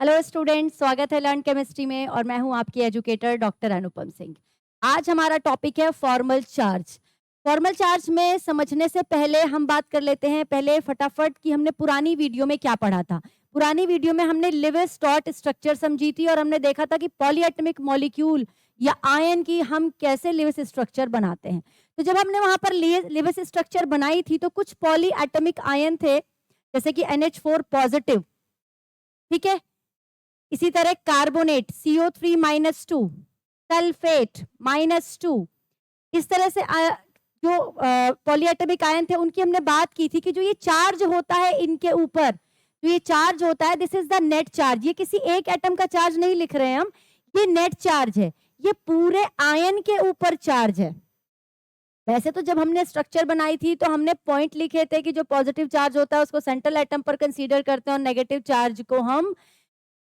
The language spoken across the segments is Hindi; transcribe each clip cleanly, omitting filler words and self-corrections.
हेलो स्टूडेंट, स्वागत है लर्न केमिस्ट्री में और मैं हूं आपकी एजुकेटर डॉक्टर अनुपम सिंह। आज हमारा टॉपिक है फॉर्मल चार्ज। फॉर्मल चार्ज में समझने से पहले हम बात कर लेते हैं पहले फटाफट कि हमने पुरानी वीडियो में क्या पढ़ा था। पुरानी वीडियो में हमने लिविस डॉट स्ट्रक्चर समझी थी और हमने देखा था कि पॉलीएटॉमिक मॉलिक्यूल या आयन की हम कैसे लिविस स्ट्रक्चर बनाते हैं। तो जब हमने वहां पर लिविस स्ट्रक्चर बनाई थी तो कुछ पॉलीएटॉमिक आयन थे जैसे कि NH4 पॉजिटिव, ठीक है। इसी तरह कार्बोनेट CO3-2, सल्फेट -2। इस तरह से जो पॉलीएटॉमिक आयन थे उनकी हमने बात की थी कि जो ये चार्ज होता है इनके ऊपर, जो ये चार्ज होता है this is the net charge. ये किसी एक एटम का चार्ज नहीं लिख रहे हैं हम, ये नेट चार्ज है, ये पूरे आयन के ऊपर चार्ज है। वैसे तो जब हमने स्ट्रक्चर बनाई थी तो हमने पॉइंट लिखे थे कि जो पॉजिटिव चार्ज होता है उसको सेंट्रल एटम पर कंसीडर करते हैं और नेगेटिव चार्ज को हम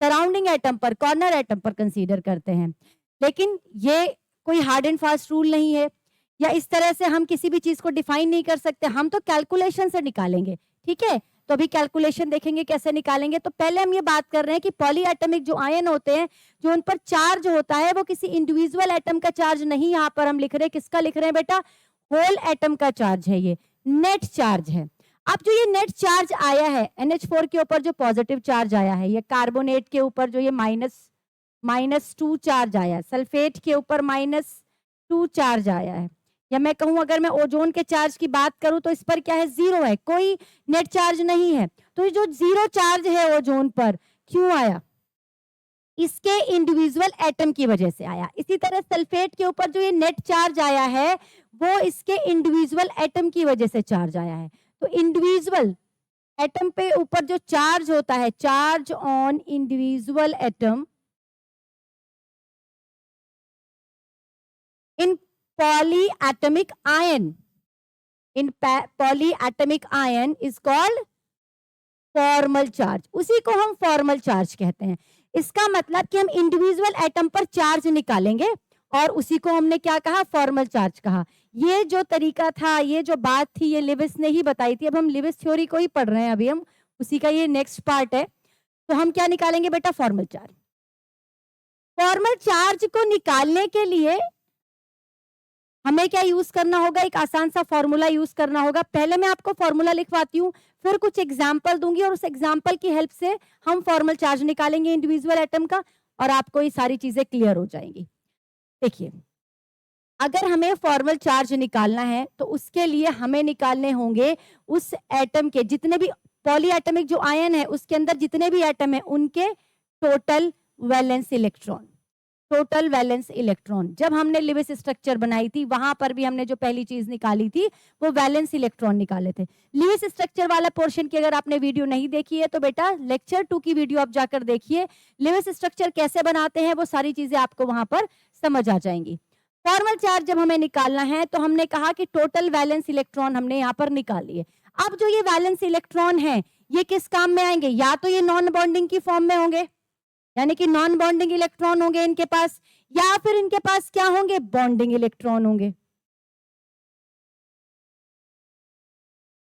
सराउंडिंग एटम पर, कॉर्नर एटम पर कंसीडर करते हैं। लेकिन ये कोई हार्ड एंड फास्ट रूल नहीं है या इस तरह से हम किसी भी चीज को डिफाइन नहीं कर सकते, हम तो कैलकुलेशन से निकालेंगे, ठीक है। तो अभी कैलकुलेशन देखेंगे कैसे निकालेंगे। तो पहले हम ये बात कर रहे हैं कि पॉलीएटॉमिक जो आयन होते हैं, जो उन पर चार्ज होता है वो किसी इंडिविजुअल एटम का चार्ज नहीं यहाँ पर हम लिख रहे हैं। किसका लिख रहे हैं बेटा? होल एटम का चार्ज है, ये नेट चार्ज है। अब जो ये नेट चार्ज आया है NH4 के ऊपर जो पॉजिटिव चार्ज आया है, ये कार्बोनेट के ऊपर जो ये -2 चार्ज आया है, सल्फेट के ऊपर -2 चार्ज आया है, या मैं कहूं अगर मैं ओजोन के चार्ज की बात करूं तो इस पर क्या है? 0 है, कोई नेट चार्ज नहीं है। तो ये जो 0 चार्ज है ओजोन पर क्यों आया? इसके इंडिविजुअल एटम की वजह से आया। इसी तरह सल्फेट के ऊपर जो ये नेट चार्ज आया है वो इसके इंडिविजुअल एटम की वजह से चार्ज आया है। तो इंडिविजुअल एटम पे ऊपर जो चार्ज होता है, charge on individual atom in polyatomic ion, in polyatomic ion is called formal charge. उसी को हम फॉर्मल चार्ज कहते हैं। इसका मतलब कि हम इंडिविजुअल एटम पर चार्ज निकालेंगे और उसी को हमने क्या कहा? फॉर्मल चार्ज कहा। ये जो तरीका था, ये जो बात थी, ये लिविस ने ही बताई थी। अब हम लिविस थ्योरी को ही पढ़ रहे हैं, अभी हम उसी का ये नेक्स्ट पार्ट है। तो हम क्या निकालेंगे बेटा? Formal charge. फॉर्मल चार्ज को निकालने के लिए हमें क्या यूज करना होगा? एक आसान सा फॉर्मूला यूज करना होगा। पहले मैं आपको फॉर्मूला लिखवाती हूँ, फिर कुछ एग्जाम्पल दूंगी और उस एग्जाम्पल की हेल्प से हम फॉर्मल चार्ज निकालेंगे इंडिविजुअल एटम का और आपको ये सारी चीजें क्लियर हो जाएंगी। देखिए, अगर हमें फॉर्मल चार्ज निकालना है तो उसके लिए हमें निकालने होंगे उस एटम के जितने भी पॉलीएटॉमिक जो आयन है उसके अंदर जितने भी एटम है उनके total valence electron. Total valence electron जब हमने लिविस स्ट्रक्चर बनाई थी वहां पर भी हमने जो पहली चीज निकाली थी वो वैलेंस इलेक्ट्रॉन निकाले थे। लिविस स्ट्रक्चर वाला पोर्शन की अगर आपने वीडियो नहीं देखी है तो बेटा लेक्चर 2 की वीडियो आप जाकर देखिए। लिविस स्ट्रक्चर कैसे बनाते हैं वो सारी चीजें आपको वहां पर समझ आ जाएंगी। फॉर्मल चार्ज जब हमें निकालना है तो हमने कहा कि टोटल वैलेंस इलेक्ट्रॉन हमने यहाँ पर निकाल लिए। अब जो ये वैलेंस इलेक्ट्रॉन है ये किस काम में आएंगे? या तो ये नॉन बॉन्डिंग की फॉर्म में होंगे, यानी कि नॉन बॉन्डिंग इलेक्ट्रॉन होंगे इनके पास, या फिर इनके पास क्या होंगे? बॉन्डिंग इलेक्ट्रॉन होंगे।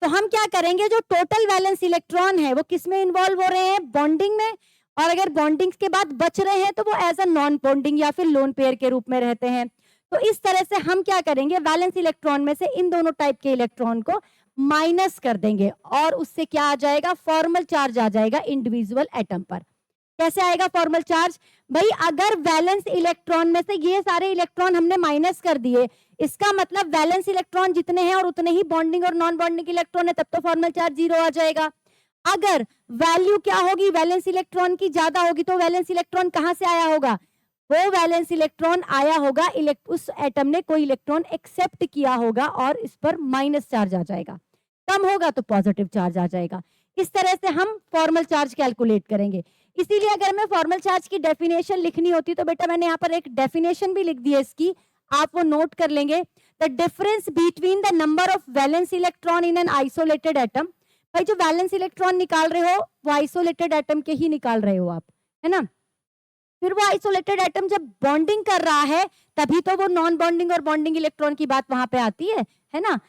तो हम क्या करेंगे? जो टोटल वैलेंस इलेक्ट्रॉन है वो किस में इन्वॉल्व हो रहे हैं? बॉन्डिंग में। और अगर बॉन्डिंग के बाद बच रहे हैं तो वो एज अ नॉन बॉन्डिंग या फिर लोन पेयर के रूप में रहते हैं। तो इस तरह से हम क्या करेंगे? वैलेंस इलेक्ट्रॉन में से इन दोनों टाइप के इलेक्ट्रॉन को माइनस कर देंगे और उससे क्या आ जाएगा? फॉर्मल चार्ज आ जाएगा इंडिविजुअल एटम पर। कैसे आएगा फॉर्मल चार्ज? भाई अगर वैलेंस इलेक्ट्रॉन में से ये सारे इलेक्ट्रॉन हमने माइनस कर दिए, इसका मतलब वैलेंस इलेक्ट्रॉन जितने हैं और उतने ही बॉन्डिंग और नॉन बॉन्डिंग इलेक्ट्रॉन है, तब तो फॉर्मल चार्ज 0 आ जाएगा। अगर वैल्यू क्या होगी? वैलेंस इलेक्ट्रॉन की ज्यादा होगी तो वैलेंस इलेक्ट्रॉन कहां से आया होगा? वो वैलेंस इलेक्ट्रॉन आया होगा उस एटम ने कोई इलेक्ट्रॉन एक्सेप्ट किया होगा और इस पर माइनस चार्ज आ जाएगा। कम होगा तो पॉजिटिव चार्ज आ जाएगा। इस तरह से हम फॉर्मल चार्ज कैलकुलेट करेंगे। इसीलिए अगर मैं फॉर्मल चार्ज की डेफिनेशन लिखनी होती तो बेटा मैंने यहाँ पर एक डेफिनेशन भी लिख दी है इसकी, आप वो नोट कर लेंगे। The difference between the number of valence electron in an isolated atom. भाई जो वैलेंस इलेक्ट्रॉन निकाल रहे हो वो आइसोलेटेड एटम के ही निकाल रहे हो आप, है ना। फिर वो आइसोलेटेड एटम जब बॉन्डिंग कर रहा है तभी तो वो नॉन बॉन्डिंग और बॉन्डिंग इलेक्ट्रॉन की बात वहां पे आती है ना।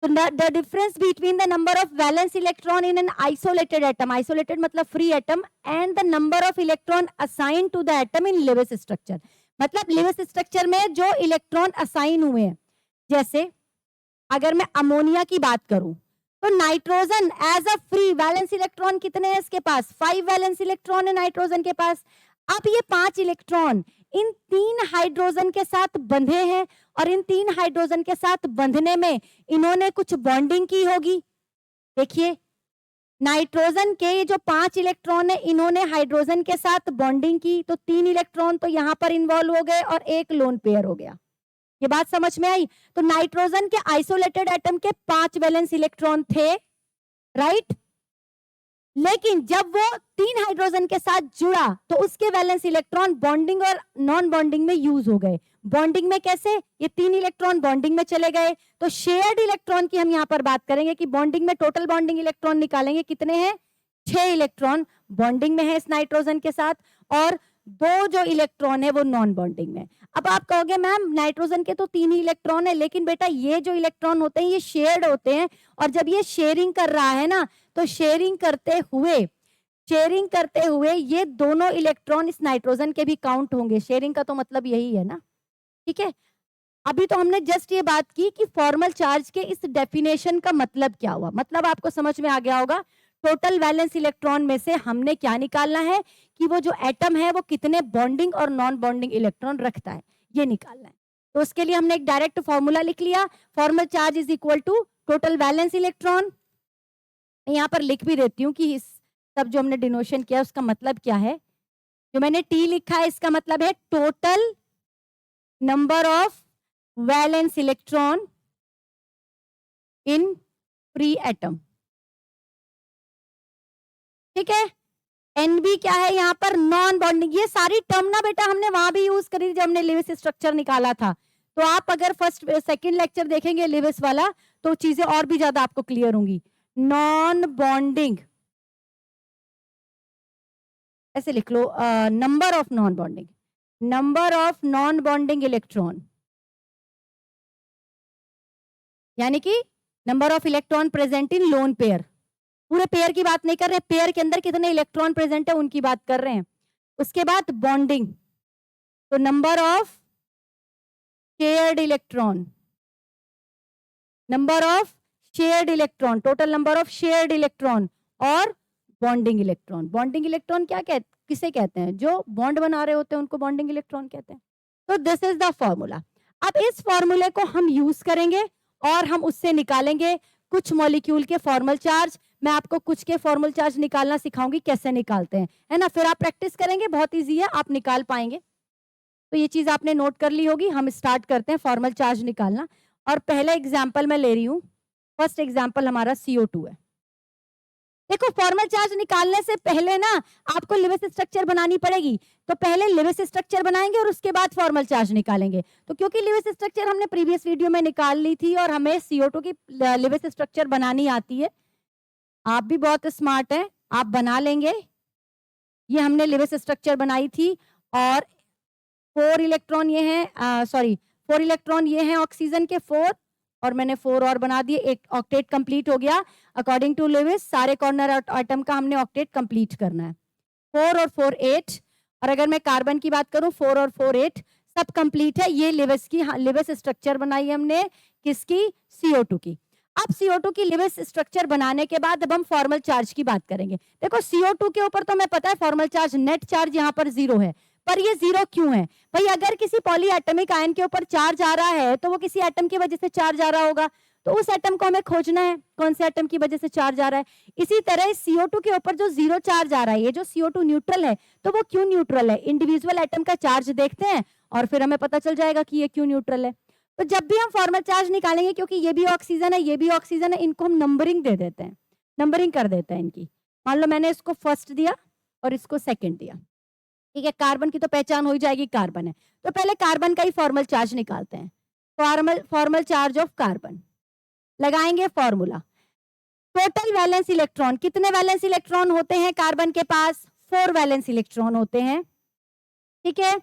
So the difference between the number of valence electron in an isolated atom, isolated मतलब free atom, and the number of electron assigned to the atom in Lewis structure, मतलब Lewis structure में जो इलेक्ट्रॉन असाइन हुए हैं, जैसे अगर मैं अमोनिया की बात करूं तो nitrogen as a free valence electron कितने हैं इसके पास, 5 वैलेंस इलेक्ट्रॉन है नाइट्रोजन के पास। अब ये 5 इलेक्ट्रॉन इन 3 हाइड्रोजन के साथ बंधे हैं और इन 3 हाइड्रोजन के साथ बंधने में इन्होंने कुछ बॉन्डिंग की होगी। देखिए नाइट्रोजन के ये जो 5 इलेक्ट्रॉन है इन्होंने हाइड्रोजन के साथ बॉन्डिंग की, तो 3 इलेक्ट्रॉन तो यहां पर इन्वॉल्व हो गए और एक लोन पेयर हो गया। ये बात समझ में आई? तो नाइट्रोजन के आइसोलेटेड एटम के 5 वैलेंस इलेक्ट्रॉन थे, राइट? लेकिन जब वो 3 हाइड्रोजन के साथ जुड़ा तो उसके वैलेंस इलेक्ट्रॉन बॉन्डिंग और नॉन बॉन्डिंग में यूज हो गए। बॉन्डिंग में कैसे? ये 3 इलेक्ट्रॉन बॉन्डिंग में चले गए, तो शेयर्ड इलेक्ट्रॉन की हम यहाँ पर बात करेंगे कि बॉन्डिंग में टोटल बॉन्डिंग इलेक्ट्रॉन निकालेंगे, कितने हैं? 6 इलेक्ट्रॉन बॉन्डिंग में है इस नाइट्रोजन के साथ और 2 जो इलेक्ट्रॉन है वो नॉन बॉन्डिंग में। अब आप कहोगे मैम नाइट्रोजन के तो 3 ही इलेक्ट्रॉन है, लेकिन बेटा ये जो इलेक्ट्रॉन होते हैं ये शेयर्ड होते हैं, और जब ये शेयरिंग कर रहा है ना तो शेयरिंग करते हुए ये दोनों इलेक्ट्रॉन इस नाइट्रोजन के भी काउंट होंगे। शेयरिंग का तो मतलब यही है ना, ठीक है? अभी तो हमने जस्ट ये बात की कि फॉर्मल चार्ज के इस डेफिनेशन का मतलब क्या हुआ, मतलब आपको समझ में आ गया होगा। टोटल वैलेंस इलेक्ट्रॉन में से हमने क्या निकालना है कि वो जो एटम है वो कितने बॉन्डिंग और नॉन बॉन्डिंग इलेक्ट्रॉन रखता है, ये निकालना है। तो उसके लिए हमने एक डायरेक्ट फॉर्मूला लिख लिया, formal charge is equal to total valence electron. यहाँ पर लिख भी देती हूँ कि इस सब जो हमने डिनोशन किया उसका मतलब क्या है। जो मैंने टी लिखा है इसका मतलब है total number of valence electron in free atom, ठीक है? एनबी क्या है यहाँ पर? Non bonding. ये सारी टर्म ना बेटा हमने वहां भी यूज करी जब हमने लिविस स्ट्रक्चर निकाला था, तो आप अगर फर्स्ट सेकंड लेक्चर देखेंगे लिविस वाला तो चीजें और भी ज्यादा आपको क्लियर होंगी। नॉन बॉन्डिंग ऐसे लिख लो, number of non bonding electron, यानी कि number of electron present in lone pair. पूरे पेयर की बात नहीं कर रहे, पेयर के अंदर कितने इलेक्ट्रॉन प्रेजेंट है उनकी बात कर रहे हैं। उसके बाद बॉन्डिंग, तो number of shared electron, total number of shared electron और बॉन्डिंग इलेक्ट्रॉन क्या किसे कहते हैं? जो बॉन्ड बना रहे होते हैं उनको बॉन्डिंग इलेक्ट्रॉन कहते हैं। तो दिस इज द फॉर्मूला। अब इस फॉर्मूले को हम यूज करेंगे और हम उससे निकालेंगे कुछ मॉलिक्यूल के फॉर्मल चार्ज। मैं आपको कुछ के फॉर्मल चार्ज निकालना सिखाऊंगी कैसे निकालते हैं, है ना? फिर आप प्रैक्टिस करेंगे, बहुत इजी है, आप निकाल पाएंगे। तो ये चीज आपने नोट कर ली होगी। हम स्टार्ट करते हैं फॉर्मल चार्ज निकालना, और पहले एग्जाम्पल मैं ले रही हूँ। फर्स्ट एग्जाम्पल हमारा CO2 है। देखो फॉर्मल चार्ज निकालने से पहले ना आपको लिविस स्ट्रक्चर बनानी पड़ेगी, तो पहले लिविस स्ट्रक्चर बनाएंगे और उसके बाद फॉर्मल चार्ज निकालेंगे। तो क्योंकि लिविस स्ट्रक्चर हमने प्रीवियस वीडियो में निकाल ली थी और हमें CO2 की लिविस स्ट्रक्चर बनानी आती है, आप भी बहुत स्मार्ट हैं, आप बना लेंगे। ये हमने लिविस स्ट्रक्चर बनाई थी और 4 इलेक्ट्रॉन ये हैं, 4 इलेक्ट्रॉन ये हैं ऑक्सीजन के 4, और मैंने 4 और बना दिए, एक ऑक्टेट कंप्लीट हो गया। अकॉर्डिंग टू लिविस सारे कॉर्नर एटम का हमने ऑक्टेट कंप्लीट करना है। 4 और 4 8, और अगर मैं कार्बन की बात करूं 4 और 4 8 सब कंप्लीट है। ये लिविस स्ट्रक्चर बनाई हमने किसकी? CO2 की। अब CO2 की लिविस स्ट्रक्चर बनाने के बाद अब हम फॉर्मल चार्ज की बात करेंगे। देखो CO2 के ऊपर तो हमें पता है फॉर्मल चार्ज, नेट चार्ज यहाँ पर 0 है, पर ये 0 क्यों है भाई? अगर किसी पॉली एटमिक आयन के ऊपर चार्ज आ रहा है तो वो किसी एटम की वजह से चार्ज आ रहा होगा, तो उस एटम को हमें खोजना है कौन से एटम की वजह से चार्ज आ रहा है। इसी तरह CO2 के ऊपर जो 0 चार्ज आ रहा है, ये जो CO2 न्यूट्रल है, तो वो क्यों न्यूट्रल है? इंडिविजुअल एटम का चार्ज देखते हैं और फिर हमें पता चल जाएगा कि ये क्यों न्यूट्रल है। तो जब भी हम फॉर्मल चार्ज निकालेंगे, क्योंकि ये भी ऑक्सीजन है ये भी ऑक्सीजन है, इनको हम नंबरिंग दे देते हैं, नंबरिंग कर देते हैं इनकी। मान लो मैंने इसको फर्स्ट दिया और इसको सेकंड दिया, ठीक है? कार्बन की तो पहचान हो ही जाएगी, कार्बन है, तो पहले कार्बन का ही फॉर्मल चार्ज निकालते हैं। फॉर्मल चार्ज ऑफ कार्बन लगाएंगे फॉर्मूला। टोटल वैलेंस इलेक्ट्रॉन, कितने वैलेंस इलेक्ट्रॉन होते हैं कार्बन के पास? 4 वैलेंस इलेक्ट्रॉन होते हैं, ठीक है?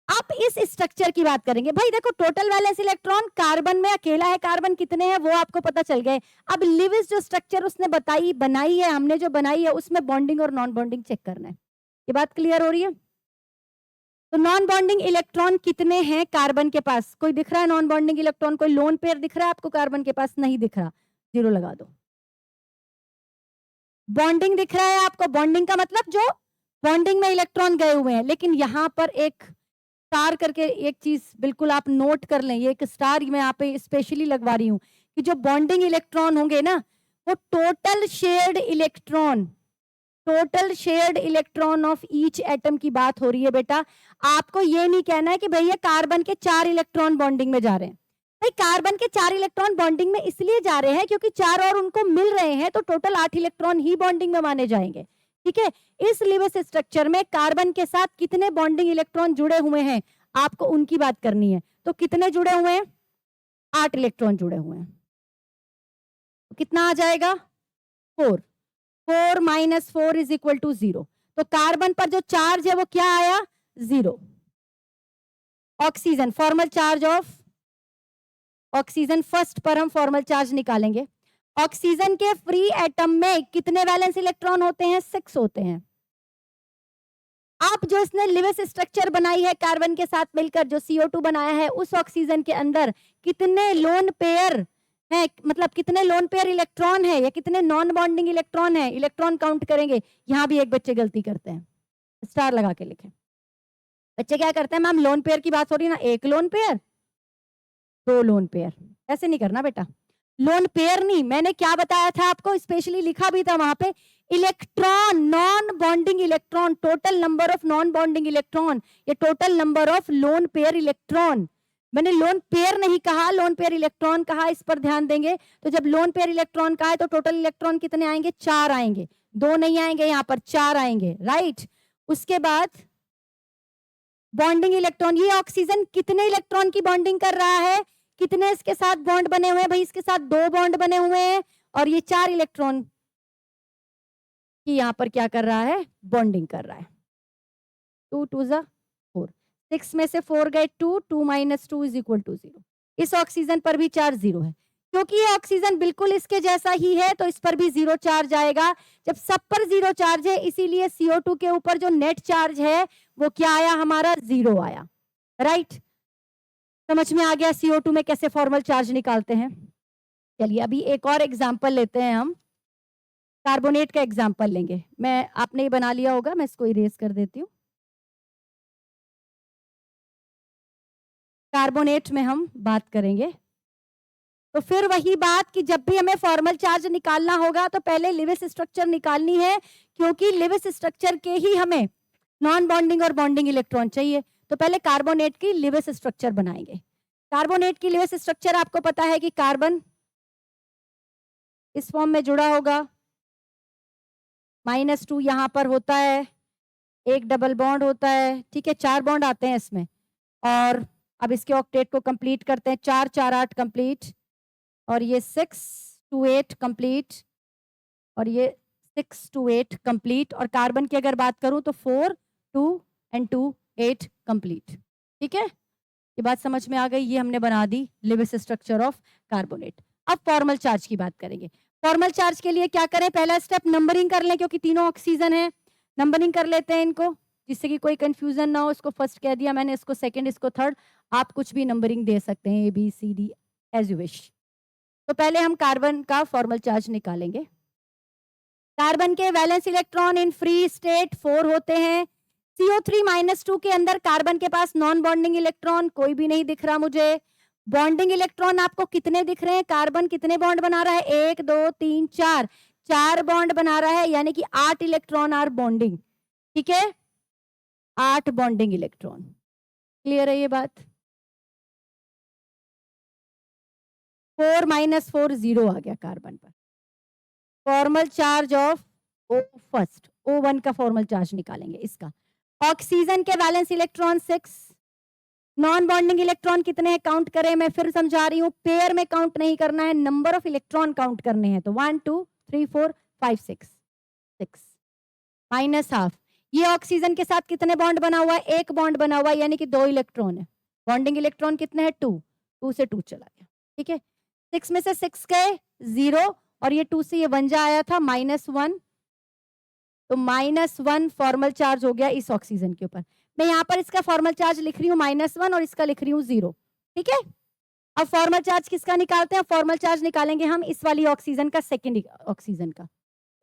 आप इस स्ट्रक्चर की बात करेंगे। भाई देखो, टोटल वैलेंस इलेक्ट्रॉन कार्बन में अकेला है, कार्बन कितने हैं वो आपको पता चल गए। अब लिविस जो स्ट्रक्चर उसने बनाई है, हमने जो बनाई है, उसमें बॉन्डिंग और नॉन बॉन्डिंग चेक करना है। ये बात क्लियर हो रही है? तो नॉन बॉन्डिंग इलेक्ट्रॉन कितने हैं कार्बन के पास? कोई दिख रहा है नॉन बॉन्डिंग इलेक्ट्रॉन? कोई लोन पेयर दिख रहा है आपको कार्बन के पास? नहीं दिख रहा, 0 लगा दो। बॉन्डिंग दिख रहा है आपको? बॉन्डिंग का मतलब जो बॉन्डिंग में इलेक्ट्रॉन गए हुए हैं। लेकिन यहां पर एक स्टार करके एक चीज बिल्कुल आप नोट कर लें, ये एक स्टार मैं यहाँ पे स्पेशली लगवा रही हूँ कि जो बॉन्डिंग इलेक्ट्रॉन होंगे ना, वो total shared electron of each atom की बात हो रही है बेटा। आपको ये नहीं कहना है कि भैया कार्बन के 4 इलेक्ट्रॉन बॉन्डिंग में जा रहे हैं। भाई कार्बन के 4 इलेक्ट्रॉन बॉन्डिंग में इसलिए जा रहे हैं क्योंकि 4 और उनको मिल रहे हैं, तो टोटल 8 इलेक्ट्रॉन ही बॉन्डिंग में माने जाएंगे। ठीक है, इस लिविस स्ट्रक्चर में कार्बन के साथ कितने बॉन्डिंग इलेक्ट्रॉन जुड़े हुए हैं आपको उनकी बात करनी है। तो कितने जुड़े हुए हैं? 8 इलेक्ट्रॉन जुड़े हुए हैं। तो कितना आ जाएगा? 4। 4 माइनस 4 इज इक्वल टू 0। तो कार्बन पर जो चार्ज है वो क्या आया? 0। Oxygen, formal charge of oxygen, first पर हम फॉर्मल चार्ज निकालेंगे। ऑक्सीजन के फ्री एटम में कितने वैलेंस इलेक्ट्रॉन होते हैं? 6 होते हैं। आप जो इसने लिविस स्ट्रक्चर बनाई है कार्बन के साथ मिलकर, जो CO2 बनाया है, उस ऑक्सीजन के अंदर कितने लोन पेयर है, मतलब कितने लोन पेयर इलेक्ट्रॉन है या कितने नॉन बॉन्डिंग इलेक्ट्रॉन है? इलेक्ट्रॉन काउंट करेंगे। यहां भी एक बच्चे गलती करते हैं, स्टार लगा के लिखे। बच्चे क्या करते हैं, मैम लोन पेयर की बात हो रही है ना, 1 लोन पेयर 2 लोन पेयर, ऐसे नहीं करना बेटा। लोन पेयर नहीं, मैंने क्या बताया था आपको, स्पेशली लिखा भी था वहां पे, electron, non bonding electron, total number of non bonding electron या total number of lone pair electron. मैंने लोन पेयर नहीं कहा, लोन पेयर इलेक्ट्रॉन कहा, इस पर ध्यान देंगे। तो जब लोन पेयर इलेक्ट्रॉन कहा है तो टोटल इलेक्ट्रॉन कितने आएंगे? 4 आएंगे, 2 नहीं आएंगे, यहाँ पर 4 आएंगे, राइट। उसके बाद बॉन्डिंग इलेक्ट्रॉन, ये ऑक्सीजन कितने इलेक्ट्रॉन की बॉन्डिंग कर रहा है? कितने इसके साथ बॉन्ड बने हुए हैं? भाई इसके साथ 2 बॉन्ड बने हुए हैं और ये 4 इलेक्ट्रॉन की यहाँ पर क्या कर रहा है? बॉन्डिंग कर रहा है। 2 2 जा 4, 6 में से 4 गए 2, 2 माइनस 2 इज इक्वल टू 0। इस ऑक्सीजन पर भी चार्ज 0 है, क्योंकि ये ऑक्सीजन बिल्कुल इसके जैसा ही है तो इस पर भी 0 चार्ज आएगा। जब सब पर 0 चार्ज है, इसीलिए CO2 के ऊपर जो नेट चार्ज है वो क्या आया हमारा? 0 आया, राइट। समझ में आ गया CO2 में कैसे फॉर्मल चार्ज निकालते हैं? चलिए अभी एक और एग्जाम्पल लेते हैं, हम कार्बोनेट का एग्जाम्पल लेंगे। मैं, आपने ये बना लिया होगा, मैं इसको इरेज कर देती हूँ। कार्बोनेट में हम बात करेंगे तो फिर वही बात कि जब भी हमें फॉर्मल चार्ज निकालना होगा तो पहले लिविस स्ट्रक्चर निकालनी है, क्योंकि लिविस स्ट्रक्चर के ही हमें नॉन बॉन्डिंग और बॉन्डिंग इलेक्ट्रॉन चाहिए। तो पहले कार्बोनेट की लिविस स्ट्रक्चर बनाएंगे। कार्बोनेट की लिविस स्ट्रक्चर आपको पता है कि कार्बन इस फॉर्म में जुड़ा होगा, -2 यहाँ पर होता है, एक डबल बॉन्ड होता है, ठीक है, 4 बॉन्ड आते हैं इसमें। और अब इसके ऑक्टेट को कंप्लीट करते हैं, 4 4 8 कंप्लीट, और ये 6 2 8 कंप्लीट, और ये 6 2 8 कंप्लीट। और कार्बन की अगर बात करूं तो 4 2 एंड 2 8 कंप्लीट। ठीक है, ये बात समझ में आ गई। ये हमने बना दी लिविस स्ट्रक्चर ऑफ कार्बोनेट। अब फॉर्मल चार्ज की बात करेंगे। फॉर्मल चार्ज के लिए क्या करें? पहला स्टेप नंबरिंग कर लें, क्योंकि तीनों ऑक्सीजन है। नंबरिंग कर लेते हैं इनको, जिससे कि कोई कंफ्यूजन ना हो। इसको फर्स्ट कह दिया मैंने, इसको सेकंड, इसको थर्ड, आप कुछ भी नंबरिंग दे सकते हैं, ABCD एज यू विश। तो पहले हम कार्बन का फॉर्मल चार्ज निकालेंगे। कार्बन के valence electron in free state 4 होते हैं। CO3-2 के अंदर कार्बन के पास नॉन बॉन्डिंग इलेक्ट्रॉन कोई भी नहीं दिख रहा मुझे। बॉन्डिंग इलेक्ट्रॉन आपको कितने दिख रहे हैं? कार्बन कितने बॉन्ड बना रहा है? 1 2 3 4, 4 बॉन्ड बना रहा है, यानी कि 8 इलेक्ट्रॉन आर बॉन्डिंग। ठीक है, 8 बॉन्डिंग इलेक्ट्रॉन। क्लियर है ये बात? 4 - 4 0 आ गया कार्बन पर। Formal charge of O first, O1 का फॉर्मल चार्ज निकालेंगे इसका। ऑक्सीजन के valence electron 6, non bonding electron कितने हैं काउंट करें? मैं फिर समझा रही हूं, पेयर में काउंट नहीं करना है, नंबर ऑफ इलेक्ट्रॉन काउंट करने हैं। तो 1 2 3 4 5 6 6 -½ ये ऑक्सीजन के साथ कितने बॉन्ड बना हुआ है? एक बॉन्ड बना हुआ है, यानी कि 2 इलेक्ट्रॉन है। बॉन्डिंग इलेक्ट्रॉन कितने हैं? 2। 2 से 2 चला गया, ठीक है। 6 में से 6 गए 0, और ये 2 से ये 1 जा आया था -1, तो -1 फॉर्मल चार्ज हो गया इस ऑक्सीजन के ऊपर। मैं यहाँ पर इसका फॉर्मल चार्ज लिख रही हूँ -1 और इसका लिख रही हूँ 0, ठीक है। अब फॉर्मल चार्ज किसका निकालते हैं? फॉर्मल चार्ज निकालेंगे हम इस वाली ऑक्सीजन का, सेकेंड ऑक्सीजन का।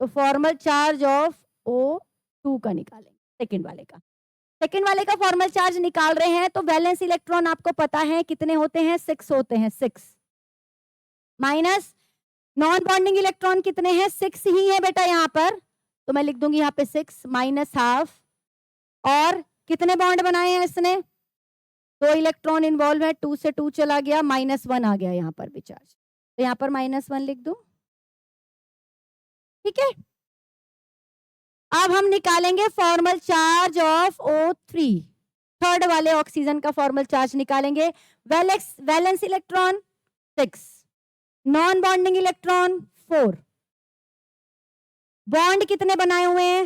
तो फॉर्मल चार्ज ऑफ O2 का निकालेंगे, सेकेंड वाले का। सेकेंड वाले का फॉर्मल चार्ज निकाल रहे हैं, तो वैलेंस इलेक्ट्रॉन आपको पता है कितने होते हैं? 6 होते हैं, 6 माइनस नॉन बॉन्डिंग इलेक्ट्रॉन कितने हैं? 6 ही है बेटा यहाँ पर, तो मैं लिख दूंगी यहाँ पे 6 -½ और कितने बॉन्ड बनाए हैं इसने? 2 इलेक्ट्रॉन इन्वॉल्व है, 2 से 2 चला गया, -1 आ गया यहाँ पर भी चार्ज, तो यहाँ पर -1 लिख दूं, ठीक है। अब हम निकालेंगे formal charge of O3, third वाले ऑक्सीजन का फॉर्मल चार्ज निकालेंगे। Valence electron 6, non bonding electron 4, bond कितने बनाए हुए हैं?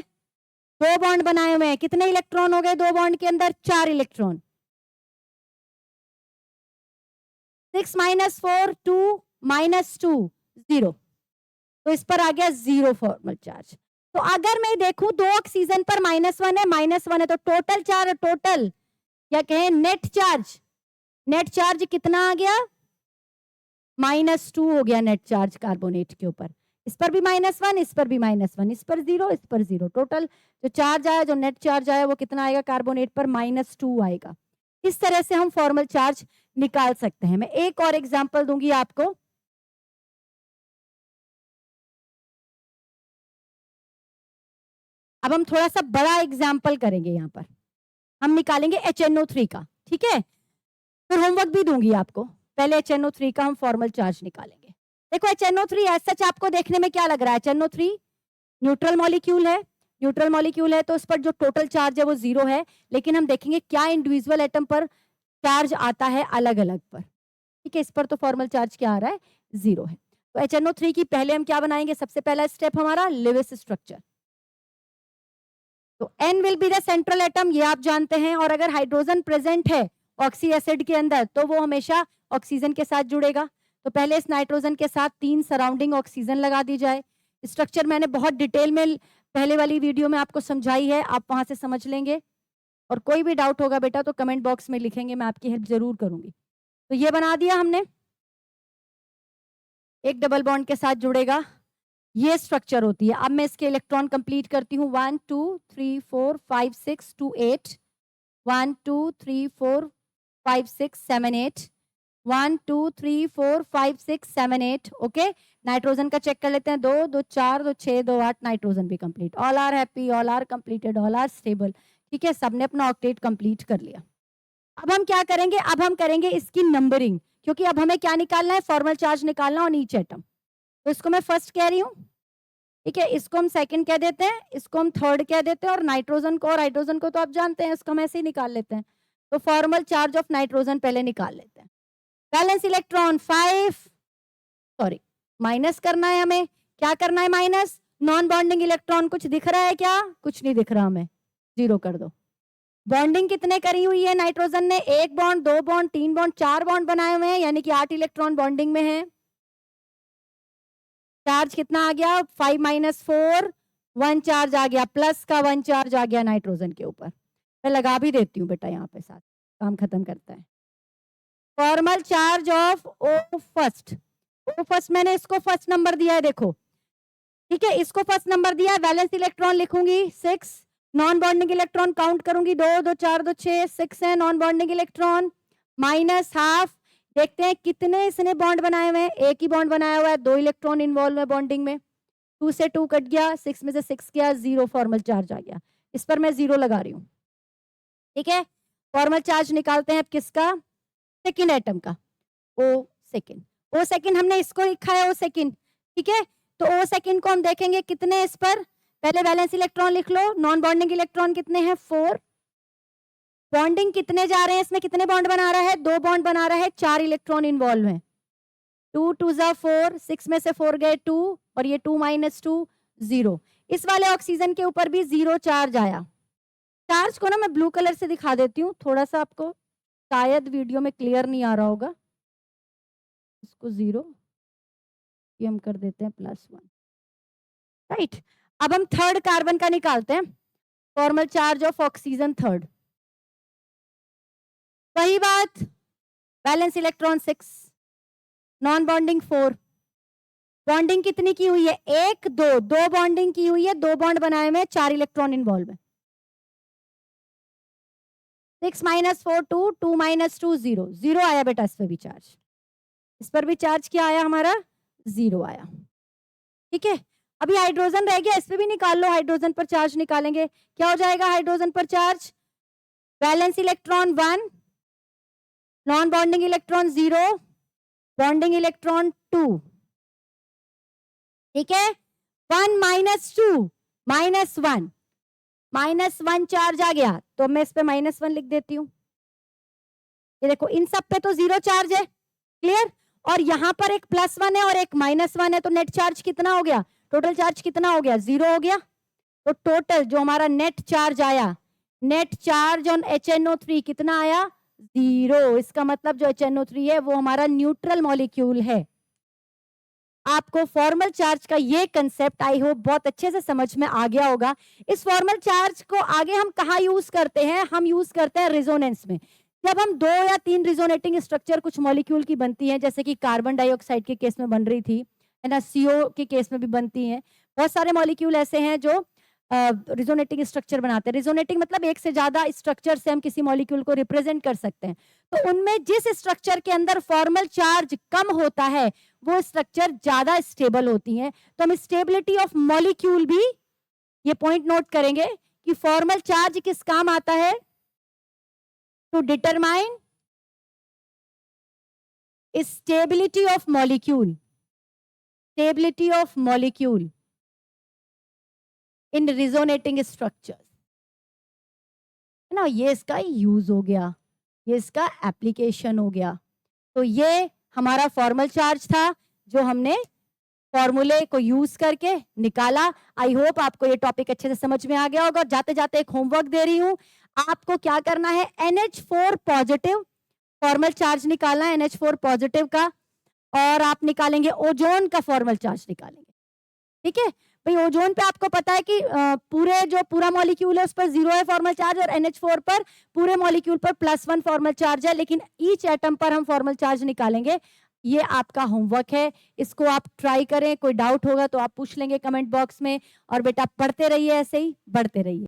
2 बॉन्ड बनाए हुए हैं, कितने इलेक्ट्रॉन हो गए 2 बॉन्ड के अंदर? 4 इलेक्ट्रॉन। 6 - 4 2 -2 0, तो इस पर आ गया 0 फॉर्मल चार्ज। तो अगर मैं देखूं 2 ऑक्सीजन पर -1 है, -1 है, तो टोटल चार्ज, टोटल या कहें नेट चार्ज, नेट चार्ज कितना आ गया? -2 हो गया नेट चार्ज कार्बोनेट के ऊपर। इस पर भी -1, इस पर भी -1, इस पर 0, इस पर 0, टोटल जो चार्ज आया, जो नेट चार्ज आया, वो कितना आएगा कार्बोनेट पर? -2 आएगा। इस तरह से हम फॉर्मल चार्ज निकाल सकते हैं। मैं एक और एग्जांपल दूंगी आपको। अब हम थोड़ा सा बड़ा एग्जाम्पल करेंगे, यहाँ पर हम निकालेंगे HNO3 का, ठीक है। फिर होमवर्क भी दूंगी आपको, पहले HNO3 का हम फॉर्मल चार्ज निकालेंगे। देखो HNO3 एज सच आपको देखने में क्या लग रहा है? HNO3 न्यूट्रल मॉलिक्यूल है, न्यूट्रल मॉलिक्यूल है, तो उस पर जो टोटल चार्ज है वो 0 है, लेकिन हम देखेंगे क्या इंडिविजुअल एटम पर चार्ज आता है अलग अलग पर, ठीक है। इस पर तो फॉर्मल चार्ज क्या आ रहा है? 0 है। तो HNO3 की पहले हम क्या बनाएंगे? सबसे पहला स्टेप हमारा लेविस स्ट्रक्चर, तो N will be the central atom, ये आप जानते हैं, और अगर हाइड्रोजन प्रेजेंट है ऑक्सी एसिड के अंदर तो वो हमेशा ऑक्सीजन के साथ जुड़ेगा। तो पहले इस नाइट्रोजन के साथ 3 सराउंडिंग ऑक्सीजन लगा दी जाए। स्ट्रक्चर मैंने बहुत डिटेल में पहले वाली वीडियो में आपको समझाई है, आप वहां से समझ लेंगे, और कोई भी डाउट होगा बेटा तो कमेंट बॉक्स में लिखेंगे, मैं आपकी हेल्प जरूर करूंगी। तो ये बना दिया हमने, एक डबल बॉन्ड के साथ जुड़ेगा, ये स्ट्रक्चर होती है। अब मैं इसके इलेक्ट्रॉन कंप्लीट करती हूँ, 1 2 3 4 5 6 2 8, 1 2 3 4 5 6 7 8, 1 2 3 4 5 6 7 8, ओके। नाइट्रोजन का चेक कर लेते हैं, 2 2 4 2 6 2 8, नाइट्रोजन भी complete, all are happy, all are completed, all are stable, ठीक है। सबने अपना ऑक्टेट कंप्लीट कर लिया। अब हम क्या करेंगे? अब हम करेंगे इसकी नंबरिंग, क्योंकि अब हमें क्या निकालना है? फॉर्मल चार्ज निकालना ऑन ईच एटम। तो इसको मैं फर्स्ट कह रही हूँ, ठीक है, इसको हम सेकंड कह देते हैं, इसको हम थर्ड कह देते हैं, और नाइट्रोजन को और हाइड्रोजन को तो आप जानते हैं, इसको हम ऐसे ही निकाल लेते हैं। तो फॉर्मल चार्ज ऑफ नाइट्रोजन पहले निकाल लेते हैं। बैलेंस इलेक्ट्रॉन 5, सॉरी माइनस करना है हमें, क्या करना है? माइनस। नॉन बॉन्डिंग इलेक्ट्रॉन कुछ दिख रहा है क्या? कुछ नहीं दिख रहा हमें, 0 कर दो। बॉन्डिंग कितने करी हुई है नाइट्रोजन ने? 1 बॉन्ड, 2 बॉन्ड, 3 बॉन्ड, 4 बॉन्ड बनाए हुए हैं, यानी कि 8 इलेक्ट्रॉन बॉन्डिंग में है। चार्ज कितना आ गया? 5 - 4, 1 चार्ज आ गया, प्लस का 1 चार्ज आ गया नाइट्रोजन के ऊपर। मैं लगा भी देती हूँ बेटा यहाँ पे, साथ काम खत्म करता है। Formal charge of O first, O first मैंने इसको फर्स्ट नंबर दिया है, देखो, ठीक है, इसको फर्स्ट नंबर दिया है। वैलेंस इलेक्ट्रॉन लिखूंगी 6, नॉन बॉन्डिंग इलेक्ट्रॉन काउंट करूंगी, 2 2 4 2 6 6 है नॉन बॉन्डिंग इलेक्ट्रॉन, -½ देखते हैं कितने इसने बॉन्ड बनाए हुए हैं। एक ही बॉन्ड बनाया हुआ है, 2 इलेक्ट्रॉन इन्वॉल्व है बॉन्डिंग में, 2 से 2 कट गया, 6 में से 6 गया, 0 फॉर्मल चार्ज आ गया। इस पर मैं 0 लगा रही हूँ, ठीक है। फॉर्मल चार्ज निकालते हैं अब किसका? सेकेंड एटम का, O सेकेंड। O सेकेंड हमने इसको लिखा है O सेकेंड, ठीक है। तो O सेकेंड को हम देखेंगे कितने इस पर, पहले वैलेंस इलेक्ट्रॉन लिख लो, नॉन बॉन्डिंग इलेक्ट्रॉन कितने हैं? 4। बॉन्डिंग कितने जा रहे हैं इसमें? कितने बॉन्ड बना रहा है? 2 बॉन्ड बना रहा है, 4 इलेक्ट्रॉन इन्वॉल्व हैं, 2 2 4, 6 में से 4 गए 2, और ये 2 - 2 0। इस वाले ऑक्सीजन के ऊपर भी 0 चार्ज आया, चार्ज को ना मैं ब्लू कलर से दिखा देती हूँ, थोड़ा सा आपको शायद वीडियो में क्लियर नहीं आ रहा होगा। इसको 0 ये हम कर देते हैं +1, राइट। अब हम थर्ड कार्बन का निकालते हैं, formal charge of oxygen third. वही बात, balance electron 6, non bonding 4, bonding कितनी की हुई है? 1 2, 2 बॉन्डिंग की हुई है, 2 बॉन्ड बनाए में 4 इलेक्ट्रॉन इन्वॉल्व है। 6 - 4 2, 2 - 2 0, 0 आया बेटा इस पर भी चार्ज, इस पर भी चार्ज क्या आया हमारा? 0 आया, ठीक है। अभी हाइड्रोजन रह गया, इस पे भी निकाल लो, हाइड्रोजन पर चार्ज निकालेंगे, क्या हो जाएगा हाइड्रोजन पर charge? Balance electron 1, non bonding electron 0, bonding electron 2, ठीक है। 1 - 2 -1, -1 चार्ज आ गया, तो मैं इस पे -1 लिख देती हूँ। ये देखो इन सब पे तो 0 चार्ज है, क्लियर, और यहां पर एक +1 है और एक -1 है, तो नेट चार्ज कितना हो गया? टोटल चार्ज कितना हो गया? 0 हो गया। तो टोटल जो हमारा नेट चार्ज आया, नेट चार्ज ऑन HNO3 कितना आया? 0। इसका मतलब जो HNO3 है वो हमारा न्यूट्रल मॉलिक्यूल है। आपको फॉर्मल चार्ज का ये कंसेप्ट आई होप बहुत अच्छे से समझ में आ गया होगा। इस फॉर्मल चार्ज को आगे हम कहाँ यूज करते हैं? हम यूज करते हैं रिजोनेंस में। जब हम 2 या 3 रिजोनेटिंग स्ट्रक्चर कुछ मॉलिक्यूल की बनती है, जैसे कि कार्बन डाइऑक्साइड के केस में बन रही थी, है ना, CO के केस में भी बनती हैं, बहुत सारे मॉलिक्यूल ऐसे हैं जो रिजोनेटिंग स्ट्रक्चर बनाते हैं। रिजोनेटिंग मतलब एक से ज्यादा स्ट्रक्चर से हम किसी मॉलिक्यूल को रिप्रेजेंट कर सकते हैं। तो उनमें जिस स्ट्रक्चर के अंदर फॉर्मल चार्ज कम होता है वो स्ट्रक्चर ज्यादा स्टेबल होती हैं। तो हम स्टेबिलिटी ऑफ मॉलिक्यूल भी ये पॉइंट नोट करेंगे कि फॉर्मल चार्ज किस काम आता है? To determine stability of molecule, stability of molecule in resonating structure, है ना। ये इसका यूज हो गया, ये इसका एप्लीकेशन हो गया। तो ये हमारा फॉर्मल चार्ज था जो हमने फॉर्मूले को यूज करके निकाला। आई होप आपको ये टॉपिक अच्छे से समझ में आ गया होगा। जाते जाते एक होमवर्क दे रही हूं, आपको क्या करना है? NH4 पॉजिटिव फॉर्मल चार्ज निकालना है, NH4 पॉजिटिव का, और आप निकालेंगे ओजोन का फॉर्मल चार्ज निकालेंगे, ठीक है। भाई ओजोन पे आपको पता है कि पूरे जो पूरा मॉलिक्यूल है उस पर 0 है फॉर्मल चार्ज, और NH4 पर पूरे मॉलिक्यूल पर +1 फॉर्मल चार्ज है, लेकिन ईच एटम पर हम फॉर्मल चार्ज निकालेंगे। ये आपका होमवर्क है, इसको आप ट्राई करें। कोई डाउट होगा तो आप पूछ लेंगे कमेंट बॉक्स में, और बेटा पढ़ते रहिए, ऐसे ही बढ़ते रहिए।